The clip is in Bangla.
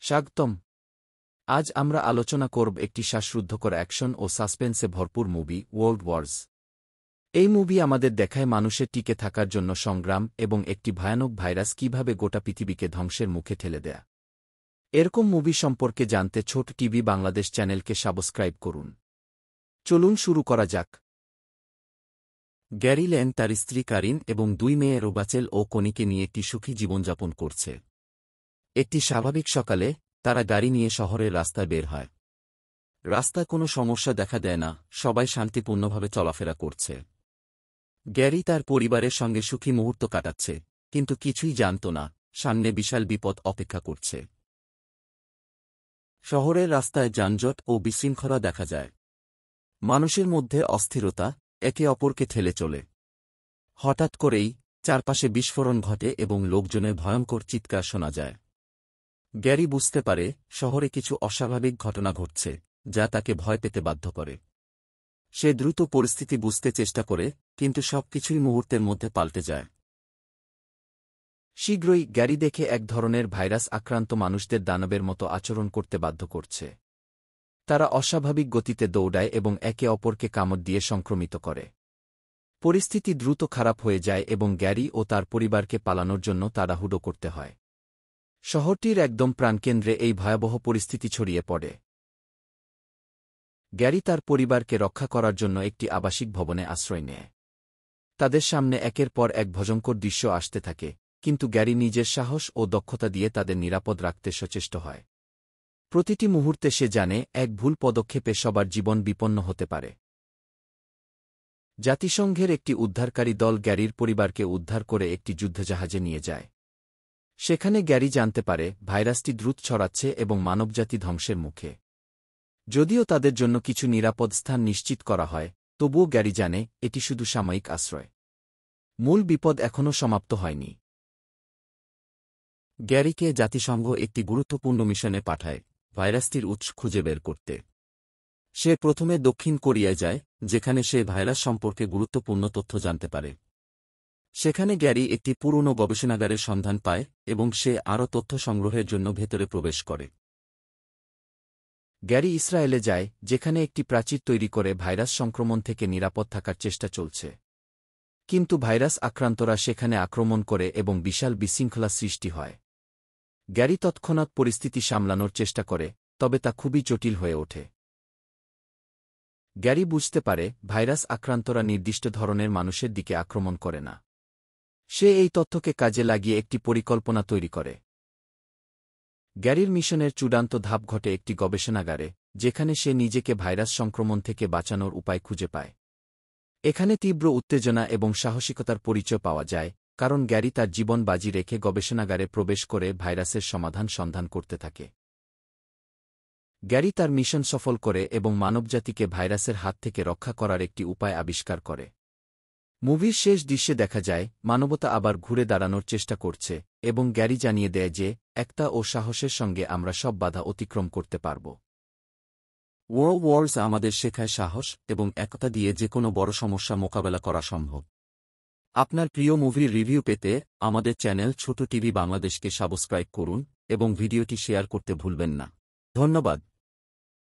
স্বাগতম। আজ আমরা আলোচনা করব একটি শ্বাসরুদ্ধকর অ্যাকশন ও সাসপেন্সে ভরপুর মুভি ওয়ার্ল্ড ওয়ার্স। এই মুভি আমাদের দেখায় মানুষের টিকে থাকার জন্য সংগ্রাম এবং একটি ভয়ানক ভাইরাস কিভাবে গোটা পৃথিবীকে ধ্বংসের মুখে ঠেলে দেয়। এরকম মুভি সম্পর্কে জানতে ছোট টিভি বাংলাদেশ চ্যানেলকে সাবস্ক্রাইব করুন। চলুন শুরু করা যাক। গ্যারি ল্যান তার স্ত্রী কারিন এবং 2 মেয়ে রোবাচেল ও কনিকে নিয়ে একটি সুখী জীবনযাপন করছে। একটি স্বাভাবিক সকালে তারা গাড়ি নিয়ে শহরের রাস্তায় বের হয়। রাস্তায় কোনো সমস্যা দেখা দেয় না, সবাই শান্তিপূর্ণভাবে চলাফেরা করছে। গ্যারি তার পরিবারের সঙ্গে সুখী মুহূর্ত কাটাচ্ছে, কিন্তু কিছুই জানত না সামনে বিশাল বিপদ অপেক্ষা করছে। শহরের রাস্তায় যানজট ও বিশৃঙ্খলা দেখা যায়। মানুষের মধ্যে অস্থিরতা, একে অপরকে ঠেলে চলে। হঠাৎ করেই চারপাশে বিস্ফোরণ ঘটে এবং লোকজনের ভয়ঙ্কর চিৎকার শোনা যায়। গ্যারি বুঝতে পারে শহরে কিছু অস্বাভাবিক ঘটনা ঘটছে, যা তাকে ভয় পেতে বাধ্য করে। সে দ্রুত পরিস্থিতি বুঝতে চেষ্টা করে, কিন্তু সবকিছুই মুহূর্তের মধ্যে পাল্টে যায়। শীঘ্রই গ্যারি দেখে এক ধরনের ভাইরাস আক্রান্ত মানুষদের দানবের মতো আচরণ করতে বাধ্য করছে। তারা অস্বাভাবিক গতিতে দৌড়ায় এবং একে অপরকে কামড় দিয়ে সংক্রমিত করে। পরিস্থিতি দ্রুত খারাপ হয়ে যায় এবং গ্যারি ও তার পরিবারকে পালানোর জন্য তাড়াহুড়ো করতে হয়। শহরটির একদম প্রাণকেন্দ্রে এই ভয়াবহ পরিস্থিতি ছড়িয়ে পড়ে। গ্যারি তার পরিবারকে রক্ষা করার জন্য একটি আবাসিক ভবনে আশ্রয় নেয়। তাদের সামনে একের পর এক ভয়ঙ্কর দৃশ্য আসতে থাকে, কিন্তু গ্যারি নিজের সাহস ও দক্ষতা দিয়ে তাদের নিরাপদ রাখতে সচেষ্ট হয়। প্রতিটি মুহূর্তে সে জানে এক ভুল পদক্ষেপে সবার জীবন বিপন্ন হতে পারে। জাতিসংঘের একটি উদ্ধারকারী দল গ্যারির পরিবারকে উদ্ধার করে একটি যুদ্ধজাহাজে নিয়ে যায়। সেখানে গ্যারি জানতে পারে ভাইরাসটি দ্রুত ছড়াচ্ছে এবং মানবজাতি ধ্বংসের মুখে। যদিও তাদের জন্য কিছু নিরাপদ স্থান নিশ্চিত করা হয়, তবুও গ্যারি জানে এটি শুধু সাময়িক আশ্রয়। মূল বিপদ এখনও সমাপ্ত হয়নি। গ্যারিকে জাতিসংঘ একটি গুরুত্বপূর্ণ মিশনে পাঠায় ভাইরাসটির উৎস খুঁজে বের করতে। সে প্রথমে দক্ষিণ কোরিয়ায় যায়, যেখানে সে ভাইরাস সম্পর্কে গুরুত্বপূর্ণ তথ্য জানতে পারে। সেখানে গ্যারি একটি পুরনো গবেষণাগারের সন্ধান পায় এবং সে আরও তথ্য সংগ্রহের জন্য ভেতরে প্রবেশ করে। গ্যারি ইসরায়েলে যায়, যেখানে একটি প্রাচীর তৈরি করে ভাইরাস সংক্রমণ থেকে নিরাপদ থাকার চেষ্টা চলছে। কিন্তু ভাইরাস আক্রান্তরা সেখানে আক্রমণ করে এবং বিশাল বিশৃঙ্খলা সৃষ্টি হয়। গ্যারি তৎক্ষণাৎ পরিস্থিতি সামলানোর চেষ্টা করে, তবে তা খুবই জটিল হয়ে ওঠে। গ্যারি বুঝতে পারে ভাইরাস আক্রান্তরা নির্দিষ্ট ধরনের মানুষের দিকে আক্রমণ করে না। সে এই তথ্যকে কাজে লাগিয়ে একটি পরিকল্পনা তৈরি করে। গ্যারির মিশনের চূড়ান্ত ধাপ ঘটে একটি গবেষণাগারে, যেখানে সে নিজেকে ভাইরাস সংক্রমণ থেকে বাঁচানোর উপায় খুঁজে পায়। এখানে তীব্র উত্তেজনা এবং সাহসিকতার পরিচয় পাওয়া যায়, কারণ গ্যারি তার জীবন বাজি রেখে গবেষণাগারে প্রবেশ করে ভাইরাসের সন্ধান করতে থাকে। গ্যারি তার মিশন সফল করে এবং মানবজাতিকে ভাইরাসের হাত থেকে রক্ষা করার একটি উপায় আবিষ্কার করে। মুভির শেষ দৃশ্যে দেখা যায় মানবতা আবার ঘুরে দাঁড়ানোর চেষ্টা করছে এবং গ্যারি জানিয়ে দেয় যে একতা ও সাহসের সঙ্গে আমরা সব বাধা অতিক্রম করতে পারব। ওয়ার্ল্ড ওয়ার্স আমাদের শেখায় সাহস এবং একতা দিয়ে যে কোনো বড় সমস্যা মোকাবেলা করা সম্ভব। আপনার প্রিয় মুভির রিভিউ পেতে আমাদের চ্যানেল ছোট টিভি বাংলাদেশকে সাবস্ক্রাইব করুন এবং ভিডিওটি শেয়ার করতে ভুলবেন না। ধন্যবাদ।